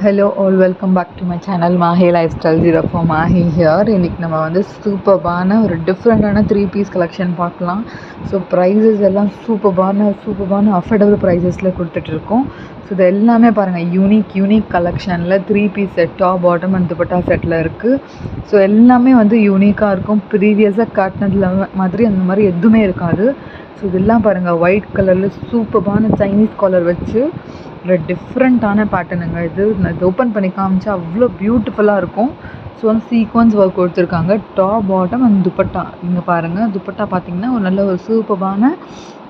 Hello all, welcome back to my channel Mahi Lifestyle 04 Mahi here. இன்னைக்கு நம்ம வந்து சூப்பர்பான ஒரு டிஃப்ரெண்டான 3 பீஸ் கலெக்ஷன் பார்க்கலாம். ஸோ ப்ரைஸஸ் எல்லாம் சூப்பர்பான அஃபோர்டபுள் ப்ரைஸஸில் கொடுத்துட்ருக்கோம். ஸோ இது எல்லாமே பாருங்கள் யூனிக் கலெக்ஷனில் 3 piece set top bottom and dupatta செட்டில் இருக்குது. ஸோ எல்லாமே வந்து யூனிக்காக இருக்கும். ப்ரீவியஸாக காட்டினதில் மாதிரி அந்த மாதிரி எதுவுமே இருக்காது. ஸோ இதெல்லாம் பாருங்கள் ஒயிட் கலரில் சூப்பர்பான சைனீஸ் காலர் வச்சு ஒரு டிஃப்ரெண்ட்டான பேட்டர்னுங்க. இது ஓப்பன் பண்ணி காமிச்சா அவ்வளோ பியூட்டிஃபுல்லாக இருக்கும். ஸோ வந்து சீக்வன்ஸ் ஒர்க் கொடுத்துருக்காங்க டாப் பாட்டம் அண்ட் துப்பட்டா. இங்கே பாருங்கள் துப்பட்டா பார்த்திங்கன்னா ஒரு நல்ல ஒரு சூப்பர்பான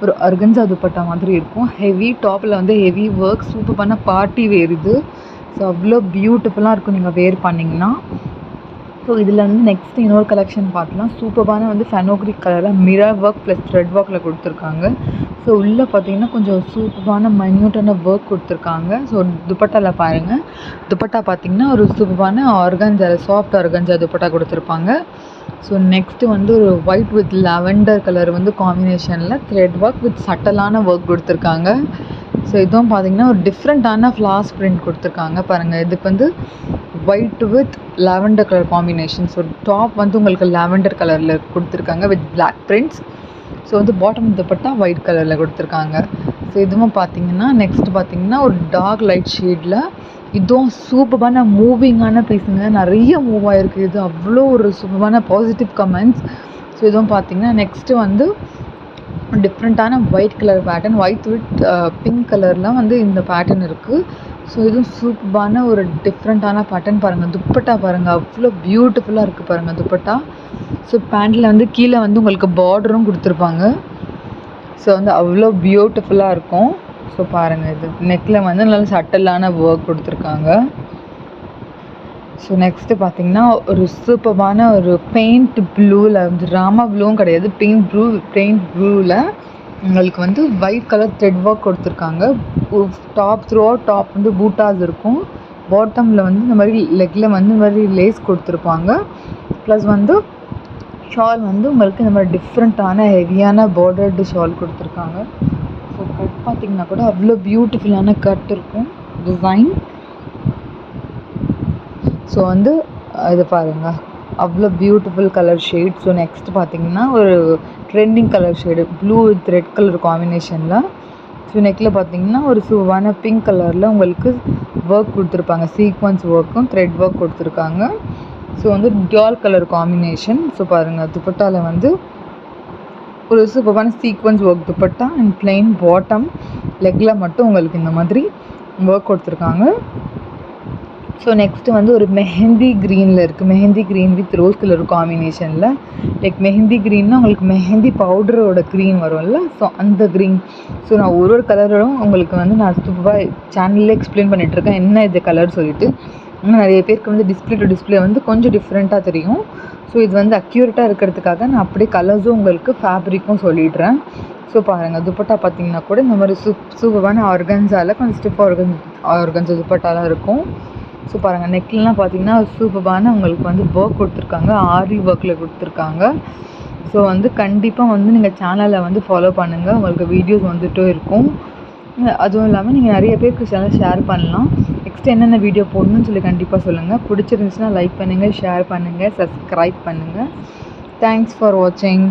ஒரு அர்கன்ஸா துப்பட்டா மாதிரி இருக்கும். ஹெவி டாப்பில் வந்து ஹெவி ஒர்க் சூப்பர்பான பார்ட்டி வேர் இது. ஸோ அவ்வளோ பியூட்டிஃபுல்லாக இருக்கும் நீங்கள் வேர் பண்ணிங்கன்னா. ஸோ இதில் வந்து நெக்ஸ்ட் இன்னொரு கலெக்ஷன் பார்க்கலாம். சூப்பர்பான வந்து ஃபெனோக்ரிக் கலரில் மிரர் ஒர்க் ப்ளஸ் த்ரெட் ஒர்க்கில் கொடுத்துருக்காங்க. ஸோ உள்ளே பார்த்தீங்கன்னா கொஞ்சம் சூப்பர்பான மைன்யூட்டான ஒர்க் கொடுத்துருக்காங்க. ஸோ துப்பட்டாவில் பாருங்கள், துப்பட்டா பார்த்திங்கன்னா ஒரு சூப்பர்பான ஆர்கன்ஜா சாஃப்ட் ஆர்கன்ஜா துப்பட்டா கொடுத்துருப்பாங்க. ஸோ நெக்ஸ்ட்டு வந்து ஒரு ஒயிட் வித் லாவெண்டர் கலர் வந்து காம்பினேஷனில் த்ரெட் ஒர்க் வித் சட்டலான ஒர்க் கொடுத்துருக்காங்க. ஸோ இதுவும் பார்த்திங்கன்னா ஒரு டிஃப்ரெண்ட்டான ஃப்ளாஸ் பிரிண்ட் கொடுத்துருக்காங்க பாருங்கள். இதுக்கு வந்து white with lavender colour combination. So top வந்து உங்களுக்கு லாவெண்டர் கலரில் கொடுத்துருக்காங்க வித் பிளாக் பிரிண்ட்ஸ். ஸோ வந்து பாட்டம் துப்பட்டா ஒயிட் கலரில் கொடுத்துருக்காங்க. ஸோ இதுவும் பார்த்திங்கன்னா நெக்ஸ்ட் பார்த்திங்கன்னா ஒரு டார்க் லைட் ஷேடில் இதுவும் சூப்பர்பான மூவிங்கான பீஸுங்க. நிறைய மூவ் ஆகிருக்கு. இது அவ்வளோ ஒரு சூப்பர்பான பாசிட்டிவ் கமெண்ட்ஸ். ஸோ இதுவும் பார்த்திங்கன்னா நெக்ஸ்ட்டு வந்து டிஃப்ரெண்ட்டான white colour pattern, white with pink கலரில் வந்து இந்த பேட்டர்ன் இருக்குது. ஸோ இதுவும் சூப்பர்பான ஒரு டிஃப்ரெண்ட்டான பேட்டர்ன். பாருங்கள் துப்பட்டா பாருங்கள் அவ்வளோ பியூட்டிஃபுல்லாக இருக்குது பாருங்கள் துப்பட்டா. ஸோ பேண்டில் வந்து கீழே வந்து உங்களுக்கு பார்டரும் கொடுத்துருப்பாங்க. ஸோ வந்து அவ்வளோ பியூட்டிஃபுல்லாக இருக்கும். ஸோ பாருங்கள் இது நெக்கில் வந்து நல்ல சட்டலான ஒர்க் கொடுத்துருக்காங்க. ஸோ நெக்ஸ்ட்டு பார்த்திங்கன்னா ஒரு சூப்பர்பான ஒரு பெயிண்ட் ப்ளூவில் வந்து ராமா ப்ளூவும் கிடையாது, பெயிண்ட் ப்ளூவில் உங்களுக்கு வந்து ஒயிட் கலர் த்ரெட் ஒர்க் கொடுத்துருக்காங்க. டாப் டாப் வந்து பூட்டாஸ் இருக்கும். பாட்டமில் வந்து இந்த மாதிரி லெக்கில் வந்து இந்த மாதிரி லேஸ் கொடுத்துருப்பாங்க. ப்ளஸ் வந்து ஷால் வந்து உங்களுக்கு இந்த மாதிரி டிஃப்ரெண்ட்டான ஹெவியான பார்டர்டு ஷால் கொடுத்துருக்காங்க. ஸோ கட் பார்த்திங்கன்னா கூட அவ்வளோ பியூட்டிஃபுல்லான கட் இருக்கும் டிசைன். ஸோ வந்து இது பாருங்கள் அவ்வளோ beautiful colour shade. So next பார்த்திங்கன்னா ஒரு trending colour shade blue with red colour காம்பினேஷனில். ஸோ நெக்கில் பார்த்திங்கன்னா ஒரு சூவான பிங்க் கலரில் உங்களுக்கு ஒர்க் கொடுத்துருப்பாங்க. சீக்வன்ஸ் ஒர்க்கும் த்ரெட் ஒர்க் கொடுத்துருக்காங்க. ஸோ வந்து டால் கலர் காம்பினேஷன். ஸோ பாருங்கள் துப்பட்டாவில் வந்து ஒரு சூப்பரான sequins work dupatta and plain bottom. லெக்கில் மட்டும் உங்களுக்கு இந்த மாதிரி ஒர்க் கொடுத்துருக்காங்க. ஸோ நெக்ஸ்ட்டு வந்து ஒரு மெஹந்தி க்ரீனில் இருக்குது. Mehndi green with rose colour காம்பினேஷனில். லைக் மெஹந்தி க்ரீன்னா உங்களுக்கு மெஹந்தி பவுடரோட க்ரீன் வரும்ல, ஸோ அந்த க்ரீன். ஸோ நான் ஒரு கலரும் உங்களுக்கு வந்து நான் சூப்பராக சேனலில் எக்ஸ்பிளைன் பண்ணிகிட்ருக்கேன் என்ன இது கலர் சொல்லிவிட்டு. ஆனால் நிறைய பேருக்கு வந்து டிஸ்பிளே டு டிஸ்பிளே வந்து கொஞ்சம் டிஃப்ரெண்ட்டாக தெரியும். ஸோ இது வந்து அக்யூரேட்டாக இருக்கிறதுக்காக நான் அப்படியே கலர்ஸும் உங்களுக்கு ஃபேப்ரிக்கும் சொல்லிடுறேன். ஸோ பாருங்கள் துப்பட்டா பார்த்திங்கன்னா கூட இந்த மாதிரி சூப்பரான ஆர்கன்ஸால் கொஞ்சம் ஸ்டிஃப் ஆர்கன்ஸா துப்பட்டாலாம் இருக்கும். ஸோ பாருங்கள் நெக்லாம் பார்த்திங்கன்னா சூப்பரான உங்களுக்கு வந்து ஒர்க் கொடுத்துருக்காங்க, ஆரி ஒர்க்கில் கொடுத்துருக்காங்க. ஸோ வந்து கண்டிப்பாக வந்து நீங்கள் சேனலை வந்து ஃபாலோ பண்ணுங்கள், உங்களுக்கு வீடியோஸ் வந்துட்டு இருக்கும். அதுவும் இல்லாமல் நீங்கள் நிறைய பேருக்கு சேனல் ஷேர் பண்ணலாம். நெக்ஸ்ட் என்னென்ன வீடியோ போடணும்னு சொல்லி கண்டிப்பாக சொல்லுங்கள். பிடிச்சிருந்துச்சுன்னா லைக் பண்ணுங்கள், ஷேர் பண்ணுங்கள், சப்ஸ்கிரைப் பண்ணுங்கள். தேங்க்ஸ் ஃபார் வாட்சிங்.